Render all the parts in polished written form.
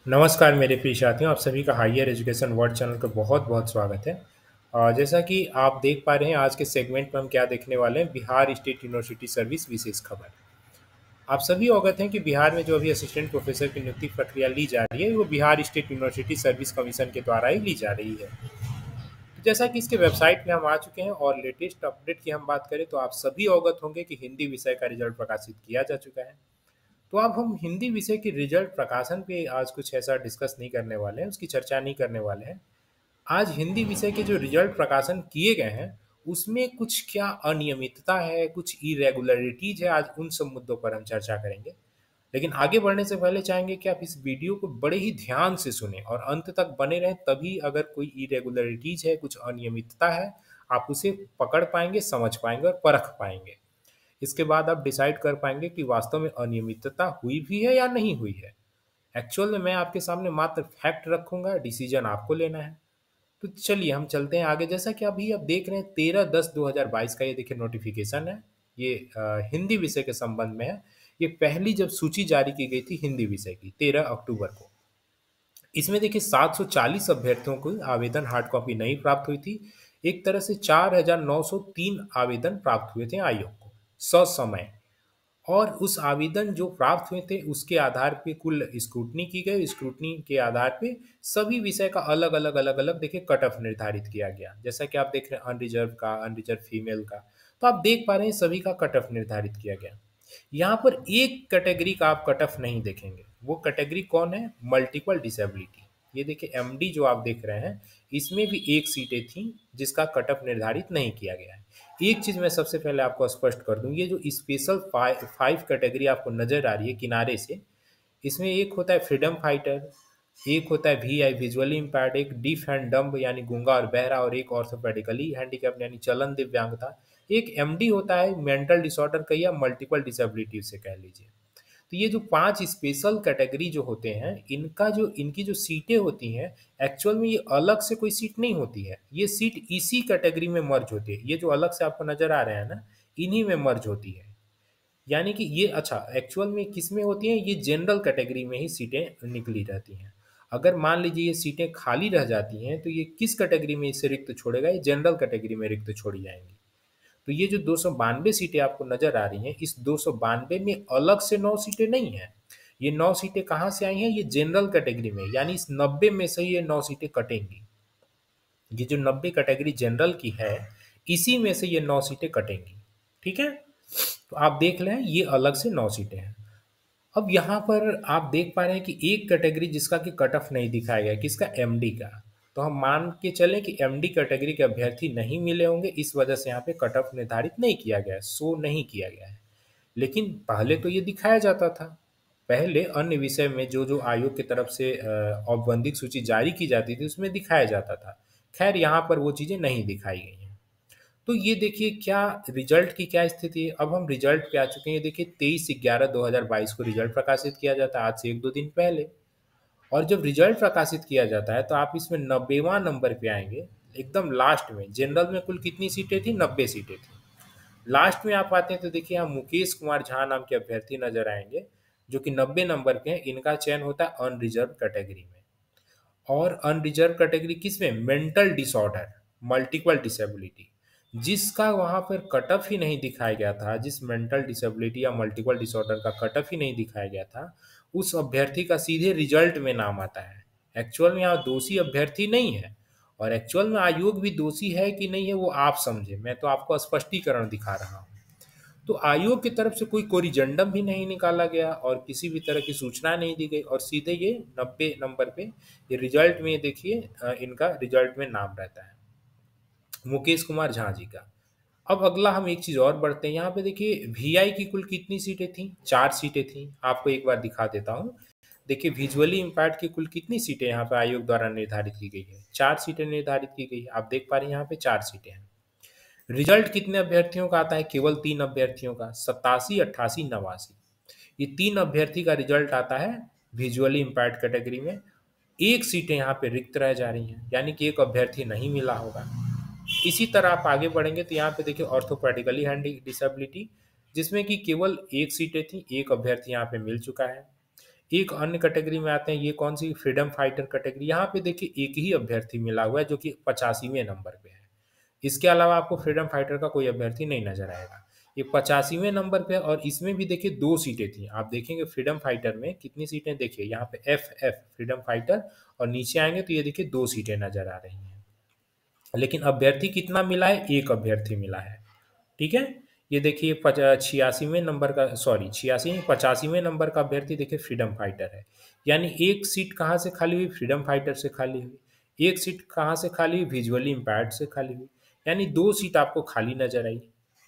नमस्कार मेरे प्रिय साथियों, आप सभी का हायर एजुकेशन वर्ल्ड चैनल का बहुत बहुत स्वागत है। जैसा कि आप देख पा रहे हैं, आज के सेगमेंट में हम क्या देखने वाले हैं, बिहार स्टेट यूनिवर्सिटी सर्विस विशेष खबर। आप सभी अवगत हैं कि बिहार में जो अभी असिस्टेंट प्रोफेसर की नियुक्ति प्रक्रिया ली जा रही है, वो Bihar state university service commission के द्वारा ही ली जा रही है। तो जैसा कि इसके वेबसाइट में हम आ चुके हैं और लेटेस्ट अपडेट की हम बात करें तो आप सभी अवगत होंगे कि हिंदी विषय का रिजल्ट प्रकाशित किया जा चुका है। तो अब हम हिंदी विषय के रिजल्ट प्रकाशन पे आज कुछ ऐसा डिस्कस नहीं करने वाले हैं, उसकी चर्चा नहीं करने वाले हैं। आज हिंदी विषय के जो रिजल्ट प्रकाशन किए गए हैं, उसमें कुछ क्या अनियमितता है, कुछ इरेगुलरिटीज है, आज उन सब मुद्दों पर हम चर्चा करेंगे। लेकिन आगे बढ़ने से पहले चाहेंगे कि आप इस वीडियो को बड़े ही ध्यान से सुने और अंत तक बने रहें, तभी अगर कोई इरेगुलरिटीज है, कुछ अनियमितता है, आप उसे पकड़ पाएंगे, समझ पाएंगे और परख पाएंगे। इसके बाद आप डिसाइड कर पाएंगे कि वास्तव में अनियमितता हुई भी है या नहीं हुई है। एक्चुअल में मैं आपके सामने मात्र फैक्ट रखूंगा, डिसीजन आपको लेना है। तो चलिए हम चलते हैं आगे। जैसा कि अभी आप देख रहे हैं, 13/10/2022 का ये देखिए नोटिफिकेशन है। ये हिंदी विषय के संबंध में है। ये पहली जब सूची जारी की गई थी हिंदी विषय की 13 अक्टूबर को, इसमें देखिए 740 अभ्यर्थियों को आवेदन हार्ड कॉपी नहीं प्राप्त हुई थी। एक तरह से 4,903 आवेदन प्राप्त हुए थे आयोग को ससमय। और उस आवेदन जो प्राप्त हुए थे उसके आधार पे कुल स्क्रूटनी की गई। स्क्रूटनी के आधार पे सभी विषय का अलग अलग अलग अलग देखिए कट ऑफ निर्धारित किया गया। जैसा कि आप देख रहे हैं अनरिजर्व का, अनरिजर्व फीमेल का, तो आप देख पा रहे हैं सभी का कट ऑफ निर्धारित किया गया। यहाँ पर एक कैटेगरी का आप कट ऑफ नहीं देखेंगे। वो कैटेगरी कौन है? Multiple disability. ये देखिए एमडी जो आप देख रहे हैं, इसमें भी एक सीटें थी जिसका कट ऑफ निर्धारित नहीं किया गया है। एक चीज मैं सबसे पहले आपको स्पष्ट कर दूं, ये जो स्पेशल फाइव कैटेगरी आपको नजर आ रही है किनारे से, इसमें एक होता है फ्रीडम फाइटर, एक होता है वी आई विजुअली इम्पेयर्ड, एक डीफ एंड डम्ब यानी गूंगा और बहरा, और एक ऑर्थोपेडिकली हैंडीकैप यानी चलन दिव्यांगता, एक एमडी होता है मेंटल डिसऑर्डर का या मल्टीपल डिसेबिलिटी से कह लीजिए। तो ये जो 5 स्पेशल कैटेगरी जो होते हैं, इनकी जो सीटें होती हैं, एक्चुअल में ये अलग से कोई सीट नहीं होती है। ये सीट इसी कैटेगरी में मर्ज होती है। ये जो अलग से आपको नज़र आ रहे हैं ना, इन्हीं में मर्ज होती है। यानी कि ये अच्छा एक्चुअल में किस में होती हैं? ये जनरल कैटेगरी में ही सीटें निकली रहती हैं। अगर मान लीजिए ये सीटें खाली रह जाती हैं, तो ये किस कैटेगरी में इसे रिक्त छोड़ेगा? ये जनरल कैटेगरी में रिक्त छोड़ी जाएंगी। तो ये जो 292 सीटें आपको नजर आ रही हैं, इस 292 में अलग से 9 सीटें नहीं हैं। ये 9 सीटें कहाँ से आई हैं? ये जनरल कैटेगरी में, यानी इस 90 में से ये 9 सीटें कटेंगी। ये जो 90 कैटेगरी जनरल की है, इसी में से ये 9 सीटें कटेंगी। ठीक है, तो आप देख लें ये अलग से 9 सीटें हैं। अब यहाँ पर आप देख पा रहे हैं कि एक कैटेगरी जिसका कि कट ऑफ नहीं दिखाया गया, किसका? एमडी का। तो हम मान के चलें कि एमडी कैटेगरी के अभ्यर्थी नहीं मिले होंगे, इस वजह से यहाँ पे कट ऑफ निर्धारित नहीं किया गया है, शो नहीं किया गया है। लेकिन पहले तो ये दिखाया जाता था। पहले अन्य विषय में जो जो आयोग की तरफ से औपबंधिक सूची जारी की जाती थी उसमें दिखाया जाता था। खैर यहाँ पर वो चीज़ें नहीं दिखाई गई हैं। तो ये देखिए क्या रिजल्ट की क्या स्थिति है। अब हम रिजल्ट पे आ चुके हैं। ये देखिए 23/11/2022 को रिजल्ट प्रकाशित किया जाता है, आज से 1-2 दिन पहले। और जब रिजल्ट प्रकाशित किया जाता है तो आप इसमें 90वां नंबर पे आएंगे, एकदम लास्ट में। जनरल में कुल कितनी सीटें थी? 90 सीटें थी। लास्ट में आप आते हैं तो देखिए यहाँ मुकेश कुमार झा नाम के अभ्यर्थी नजर आएंगे, जो कि 90 नंबर के हैं। इनका चयन होता है अनरिजर्व कैटेगरी में। और अनरिजर्व कैटेगरी किस में? मेंटल डिसऑर्डर, मल्टीपल डिसेबिलिटी, जिसका वहां पर कट ऑफ ही नहीं दिखाया गया था, जिस मेंटल डिसेबिलिटी या मल्टीपल डिसऑर्डर का कट ऑफ ही नहीं दिखाया गया था, उस अभ्यर्थी का सीधे रिजल्ट में नाम आता है। एक्चुअल में यहाँ दोषी अभ्यर्थी नहीं है। और एक्चुअल में आयोग भी दोषी है कि नहीं है वो आप समझे, मैं तो आपको स्पष्टीकरण दिखा रहा हूँ। तो आयोग की तरफ से कोई कोरिजेंडम भी नहीं निकाला गया और किसी भी तरह की सूचना नहीं दी गई, और सीधे ये 90 नंबर पे ये रिजल्ट में देखिए इनका रिजल्ट में नाम रहता है, मुकेश कुमार झा जी का। अब अगला हम एक चीज़ और बढ़ते हैं। यहाँ पे देखिए वीआई की कुल कितनी सीटें थी? 4 सीटें थी। आपको एक बार दिखा देता हूँ। देखिए विजुअली इम्पैक्ट की कुल कितनी सीटें यहाँ पे आयोग द्वारा निर्धारित की गई है? 4 सीटें निर्धारित की गई है। आप देख पा रहे हैं यहाँ पे 4 सीटें हैं। रिजल्ट कितने अभ्यर्थियों का आता है? केवल 3 अभ्यर्थियों का, 87, 88, 89। ये 3 अभ्यर्थी का रिजल्ट आता है विजुअली इम्पैक्ट कैटेगरी में। एक सीटें यहाँ पे रिक्त रह जा रही हैं, यानी कि एक अभ्यर्थी नहीं मिला होगा। इसी तरह आप आगे बढ़ेंगे तो यहाँ पे देखिए ऑर्थोपेडिकली हैंडी डिसेबिलिटी, जिसमें कि केवल एक सीटें थी, एक अभ्यर्थी यहाँ पे मिल चुका है। एक अन्य कैटेगरी में आते हैं, ये कौन सी, फ्रीडम फाइटर कैटेगरी। यहाँ पे देखिए एक ही अभ्यर्थी मिला हुआ है जो कि 85वें नंबर पे है। इसके अलावा आपको फ्रीडम फाइटर का कोई अभ्यर्थी नहीं नजर आएगा। ये 85वें नंबर पे है और इसमें भी देखिए 2 सीटें थी। आप देखेंगे फ्रीडम फाइटर में कितनी सीटें, देखिए यहाँ पे एफ एफ फ्रीडम फाइटर, और नीचे आएंगे तो ये देखिए 2 सीटें नजर आ रही हैं। लेकिन अभ्यर्थी कितना मिला है, एक अभ्यर्थी मिला है। ठीक है, ये देखिए 86वें नंबर का, सॉरी 86 85वें नंबर का अभ्यर्थी देखिए फ्रीडम फाइटर है। यानी एक सीट कहाँ से खाली हुई, फ्रीडम फाइटर से खाली हुई। एक सीट कहाँ से खाली हुई, विजुअली इम्पैर्ड से खाली हुई। यानी 2 सीट आपको खाली नजर आई।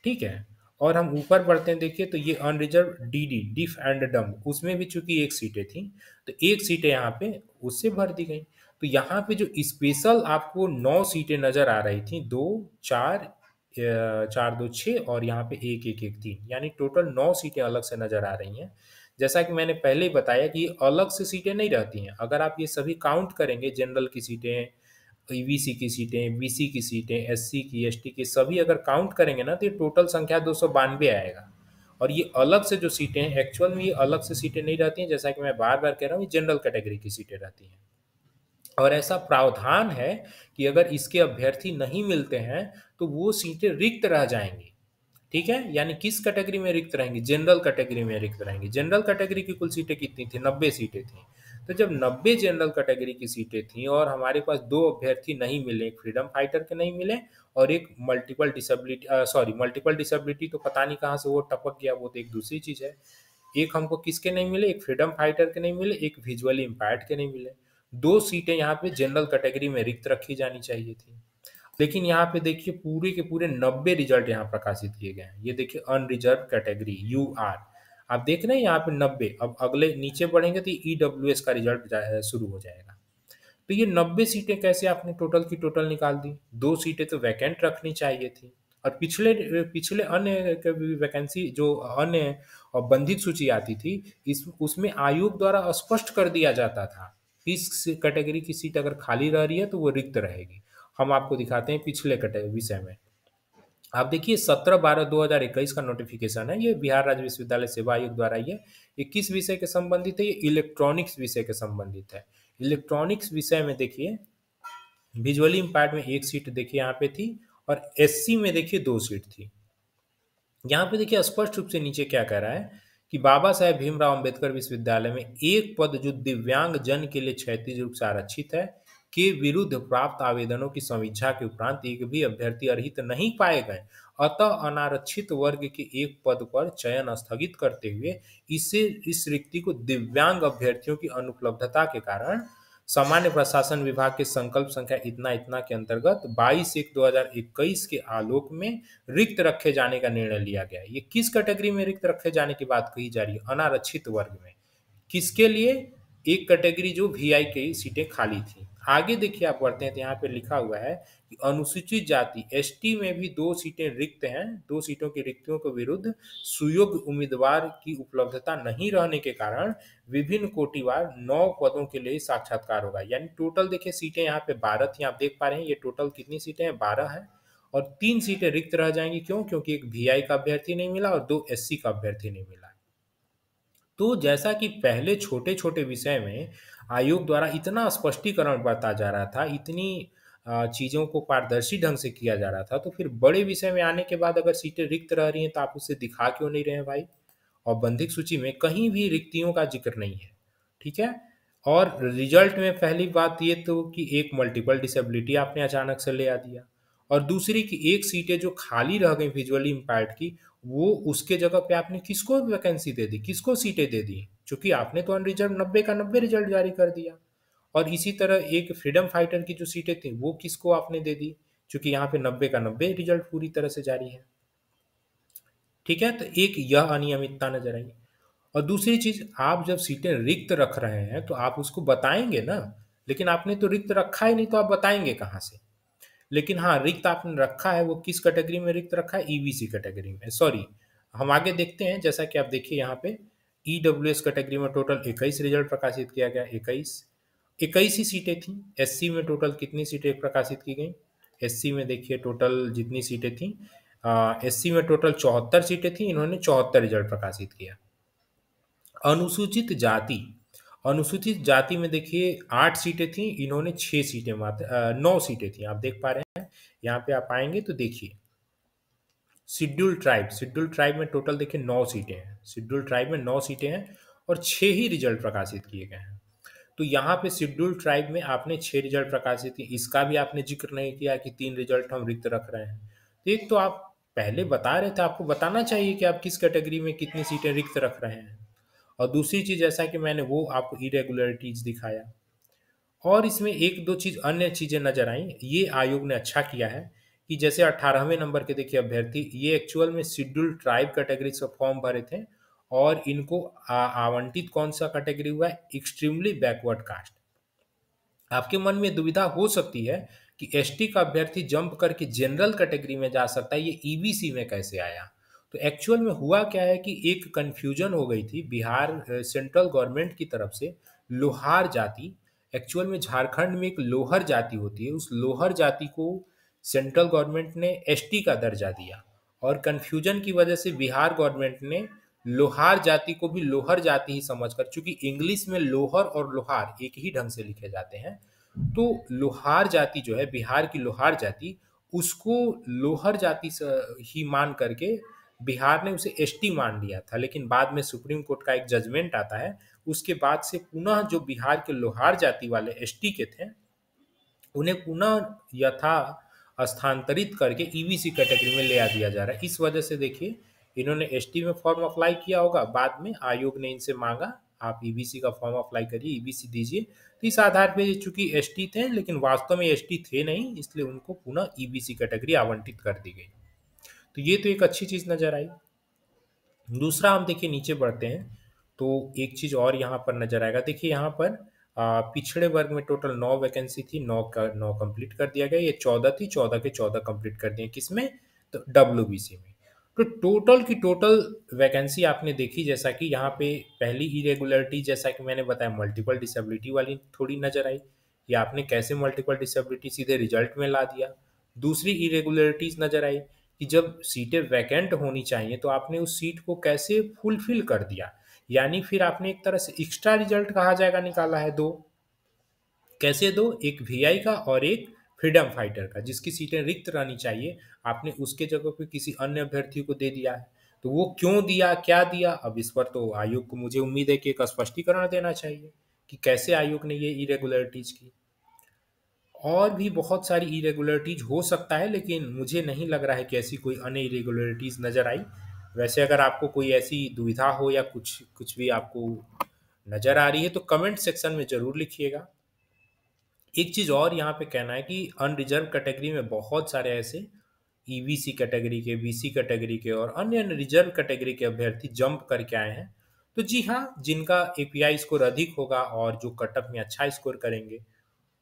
ठीक है, और हम ऊपर बढ़ते हैं, देखिए तो ये अनरिजर्व डीडी डिफ एंड डम, उसमें भी चूंकि एक सीटें थी तो एक सीटें यहाँ पे उससे भर दी गई। तो यहाँ पे जो स्पेशल आपको 9 सीटें नजर आ रही थी, 2 4 4 2 6 और यहाँ पे 1 1 1 3, यानी टोटल 9 सीटें अलग से नजर आ रही हैं। जैसा कि मैंने पहले ही बताया कि ये अलग से सीटें नहीं रहती हैं। अगर आप ये सभी काउंट करेंगे, जनरल की सीटें, ईबीसी की सीटें, बीसी की सीटें, एससी की, एसटी की, सभी अगर काउंट करेंगे ना तो ये टोटल संख्या 292 आएगा। और ये अलग से जो सीटें हैं, एक्चुअल में ये अलग से सीटें नहीं रहती हैं, जैसा कि मैं बार बार कह रहा हूँ, ये जनरल कैटेगरी की सीटें रहती हैं। और ऐसा प्रावधान है कि अगर इसके अभ्यर्थी नहीं मिलते हैं तो वो सीटें रिक्त रह जाएंगी। ठीक है, यानी किस कैटेगरी में रिक्त रहेंगी, जनरल कैटेगरी में रिक्त रहेंगी। जनरल कैटेगरी की कुल सीटें कितनी थी, 90 सीटें थी। तो जब 90 जनरल कैटेगरी की सीटें थी और हमारे पास 2 अभ्यर्थी नहीं मिले, एक फ्रीडम फाइटर के नहीं मिले और एक multiple disability, sorry multiple disability तो पता नहीं कहाँ से वो टपक गया, वो तो एक दूसरी चीज है। एक हमको किसके नहीं मिले, एक फ्रीडम फाइटर के नहीं मिले, एक विजुअली इम्पैर्ड के नहीं मिले। 2 सीटें यहाँ पे जनरल कैटेगरी में रिक्त रखी जानी चाहिए थी। लेकिन यहाँ पे देखिए पूरे के पूरे 90 रिजल्ट यहाँ प्रकाशित किए गए हैं। ये देखिए अनरिजर्व कैटेगरी UR, आप देख रहे हैं यहाँ पे 90। अब अगले नीचे बढ़ेंगे तो EWS का रिजल्ट शुरू हो जाएगा। तो ये 90 सीटें कैसे आपने टोटल की टोटल निकाल दी, 2 सीटें तो वैकेंट रखनी चाहिए थी। और पिछले पिछले अन्य वैकेंसी जो अन्य और बंधित सूची आती थी, इस उसमें आयोग द्वारा स्पष्ट कर दिया जाता था इस कैटेगरी की सीट अगर खाली रह रही है तो वो रिक्त रहेगी। हम आपको दिखाते हैं पिछले विषय में। आप देखिए 17/12/2021 का नोटिफिकेशन है, ये बिहार राज्य विश्वविद्यालय सेवा आयोग द्वारा ये किस विषय के संबंधित है, ये इलेक्ट्रॉनिक्स विषय के संबंधित है। इलेक्ट्रॉनिक्स विषय में देखिए विजुअली इम्पैर्ड में 1 सीट देखिए यहाँ पे थी और एससी में देखिए 2 सीट थी। यहाँ पे देखिए स्पष्ट रूप से नीचे क्या कह रहा है कि बाबा साहेब भीमराव अंबेडकर विश्वविद्यालय में एक पद जो दिव्यांग जन के लिए क्षैतिज रूप से आरक्षित है के विरुद्ध प्राप्त आवेदनों की समीक्षा के उपरांत एक भी अभ्यर्थी अर्हित नहीं पाए गए। अतः अनारक्षित वर्ग के एक पद पर चयन स्थगित करते हुए इस रिक्ति को दिव्यांग अभ्यर्थियों की अनुपलब्धता के कारण सामान्य प्रशासन विभाग के संकल्प संख्या इतना इतना के अंतर्गत 22/1/2021 के आलोक में रिक्त रखे जाने का निर्णय लिया गया। ये किस कैटेगरी में रिक्त रखे जाने की बात कही जा रही है, अनारक्षित वर्ग में। किसके लिए, एक कैटेगरी जो VI की सीटें खाली थी। आगे देखिए आप बढ़ते हैं तो यहाँ पे लिखा हुआ है कि अनुसूचित जाति ST में भी 2 सीटें रिक्त हैं। 2 सीटों की रिक्तियों के विरुद्ध सुयोग्य उम्मीदवार की उपलब्धता नहीं रहने के कारण विभिन्न कोटिवार 9 पदों के लिए साक्षात्कार होगा। यानी टोटल देखिए सीटें यहाँ पे 12 थी, आप देख पा रहे हैं ये टोटल कितनी सीटें हैं, 12 है। और 3 सीटें रिक्त रह जाएंगी, क्यों, क्योंकि एक VI का अभ्यर्थी नहीं मिला और 2 SC का अभ्यर्थी नहीं मिला। तो जैसा कि पहले छोटे छोटे विषय में आयोग द्वारा इतना स्पष्टीकरण बरता जा रहा था, इतनी चीज़ों को पारदर्शी ढंग से किया जा रहा था, तो फिर बड़े विषय में आने के बाद अगर सीटें रिक्त रह रही हैं तो आप उसे दिखा क्यों नहीं रहे हैं भाई। और बंधित सूची में कहीं भी रिक्तियों का जिक्र नहीं है। ठीक है, और रिजल्ट में पहली बात ये तो कि एक मल्टीपल डिसेबिलिटी आपने अचानक से ले आ दिया, और दूसरी कि एक सीटें जो खाली रह गई विजुअली इम्पैर्ड की, वो उसके जगह पे आपने किसको वैकेंसी दे दी, किसको सीटें दे दी, क्योंकि आपने तो अनरिजर्व 90 का 90 रिजल्ट जारी कर दिया। और इसी तरह एक फ्रीडम फाइटर की जो सीटें थी वो किसको आपने दे दी, क्योंकि यहाँ पे 90 का 90 रिजल्ट पूरी तरह से जारी है। ठीक है, तो एक यह अनियमितता नजर आई। और दूसरी चीज, आप जब सीटें रिक्त रख रहे हैं तो आप उसको बताएंगे ना, लेकिन आपने तो रिक्त रखा ही नहीं तो आप बताएंगे कहाँ से। लेकिन हाँ, रिक्त आपने रखा है, वो किस कैटेगरी में रिक्त रखा है, EBC कैटेगरी में, सॉरी। हम आगे देखते हैं, जैसा कि आप देखिए यहाँ पे EWS कैटेगरी में टोटल 21 रिजल्ट प्रकाशित किया गया, 21 ही सीटें थी। SC में टोटल कितनी सीटें प्रकाशित की गई, SC में देखिए टोटल जितनी सीटें थी, SC में टोटल 74 सीटें थी, इन्होंने 74 रिजल्ट प्रकाशित किया। अनुसूचित जाति अनुसूचित जाति में देखिए 8 सीटें थी, इन्होंने 6 सीटें मात्र 9 सीटें थी, आप देख पा रहे हैं। यहाँ पे आप आएंगे तो देखिए शेड्यूल ट्राइब में टोटल देखिए 9 सीटें हैं, शेड्यूल ट्राइब में 9 सीटें हैं और 6 ही रिजल्ट प्रकाशित किए गए हैं। तो यहाँ पे शेड्यूल ट्राइब में आपने 6 रिजल्ट प्रकाशित किए, इसका भी आपने जिक्र नहीं किया कि 3 रिजल्ट हम रिक्त रख रहे हैं। तो एक तो आप पहले बता रहे थे, आपको बताना चाहिए कि आप किस कैटेगरी में कितनी सीटें रिक्त रख रहे हैं। और दूसरी चीज़, जैसा कि मैंने वो आपको इरेगुलरिटीज दिखाया, और इसमें एक दो चीज़ अन्य चीज़ें नजर आई। ये आयोग ने अच्छा किया है कि जैसे 18वें नंबर के देखिए अभ्यर्थी, ये एक्चुअल में शेड्यूल ट्राइब कैटेगरी से फॉर्म भरे थे और इनको आवंटित कौन सा कैटेगरी हुआ है, एक्सट्रीमली बैकवर्ड कास्ट। आपके मन में दुविधा हो सकती है कि एसटी का अभ्यर्थी जंप करके जनरल कैटेगरी में जा सकता है, ये ईबीसी में कैसे आया। तो एक्चुअल में हुआ क्या है कि एक कंफ्यूजन हो गई थी बिहार सेंट्रल गवर्नमेंट की तरफ से। लोहार जाति, एक्चुअल में झारखंड में एक लोहर जाति होती है, उस लोहर जाति को सेंट्रल गवर्नमेंट ने एसटी का दर्जा दिया और कंफ्यूजन की वजह से बिहार गवर्नमेंट ने लोहार जाति को भी लोहर जाति ही समझकर, चूंकि इंग्लिश में लोहर और लोहार एक ही ढंग से लिखे जाते हैं, तो लोहार जाति जो है, बिहार की लोहार जाति, उसको लोहर जाति ही मान करके बिहार ने उसे एसटी मान लिया था। लेकिन बाद में सुप्रीम कोर्ट का एक जजमेंट आता है, उसके बाद से पुनः जो बिहार के लोहार जाति वाले एसटी के थे, उन्हें पुनः यथा स्थानांतरित करके ईबीसी कैटेगरी में ले आ दिया जा रहा है। इस वजह से देखिए इन्होंने एसटी में फॉर्म अप्लाई किया होगा, बाद में आयोग ने इनसे मांगा आप ईबीसी का फॉर्म अप्लाई करिए, ईबीसी दीजिए। तो इस आधार पे चूंकि एसटी थे लेकिन वास्तव में एसटी थे नहीं, इसलिए उनको पुनः ईबीसी कैटेगरी आवंटित कर दी गई। तो ये तो एक अच्छी चीज नजर आई। दूसरा हम देखिए नीचे बढ़ते हैं तो एक चीज और यहाँ पर नजर आएगा। देखिए यहाँ पर पिछड़े वर्ग में टोटल 9 वैकेंसी थी, 9 का 9 कंप्लीट कर दिया गया। ये 14 थी, 14 के 14 कंप्लीट कर दिए किसमें, तो डब्ल्यूबीसी में। तो टोटल की टोटल वैकेंसी आपने देखी, जैसा कि यहाँ पे पहली इरेगुलरिटी जैसा कि मैंने बताया मल्टीपल डिसेबिलिटी वाली थोड़ी नजर आई, कि आपने कैसे मल्टीपल डिसेबिलिटी सीधे रिजल्ट में ला दिया। दूसरी इरेगुलरिटीज नजर आई कि जब सीटें वैकेंट होनी चाहिए तो आपने उस सीट को कैसे फुलफिल कर दिया, यानी फिर आपने एक तरह से एक्स्ट्रा रिजल्ट कहा जाएगा निकाला है दो। कैसे दो, एक वीआई का और एक फ्रीडम फाइटर का, जिसकी सीटें रिक्त रहनी चाहिए आपने उसके जगह पे किसी अन्य अभ्यर्थी को दे दिया है। तो वो क्यों दिया, क्या दिया, अब इस पर तो आयोग को मुझे उम्मीद है कि एक स्पष्टीकरण देना चाहिए कि कैसे आयोग ने ये इरेगुलरिटीज की। और भी बहुत सारी इरेगुलरिटीज हो सकता है, लेकिन मुझे नहीं लग रहा है कि ऐसी कोई अन्य इरेगुलरिटीज नजर आई। वैसे अगर आपको कोई ऐसी दुविधा हो या कुछ कुछ भी आपको नजर आ रही है तो कमेंट सेक्शन में जरूर लिखिएगा। एक चीज और यहाँ पे कहना है कि अनरिजर्व कैटेगरी में बहुत सारे ऐसे ईबीसी कैटेगरी के, बीसी कैटेगरी के और अन्य अन्य रिजर्व कैटेगरी के अभ्यर्थी जंप करके आए हैं। तो जी हाँ, जिनका एपीआई स्कोर अधिक होगा और जो कटअप में अच्छा स्कोर करेंगे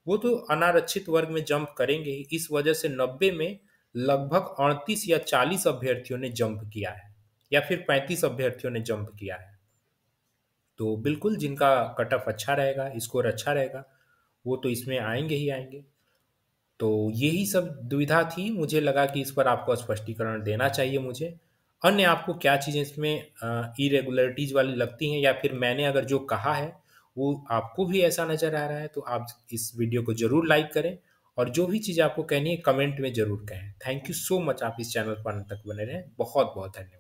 वो तो अनारक्षित वर्ग में जंप करेंगे ही। इस वजह से 90 में लगभग 38 या 40 अभ्यर्थियों ने जंप किया है, या फिर 35 अभ्यर्थियों ने जंप किया है। तो बिल्कुल जिनका कट ऑफ अच्छा रहेगा, स्कोर अच्छा रहेगा, वो तो इसमें आएंगे ही आएंगे। तो यही सब दुविधा थी, मुझे लगा कि इस पर आपको स्पष्टीकरण देना चाहिए मुझे। अन्य आपको क्या चीज़ें इसमें इरेगुलरिटीज वाली लगती हैं, या फिर मैंने अगर जो कहा है वो आपको भी ऐसा नज़र आ रहा है, तो आप इस वीडियो को ज़रूर लाइक करें और जो भी चीज़ आपको कहनी है कमेंट में ज़रूर कहें। थैंक यू सो मच, आप इस चैनल पर अंत तक बने रहें। बहुत बहुत धन्यवाद।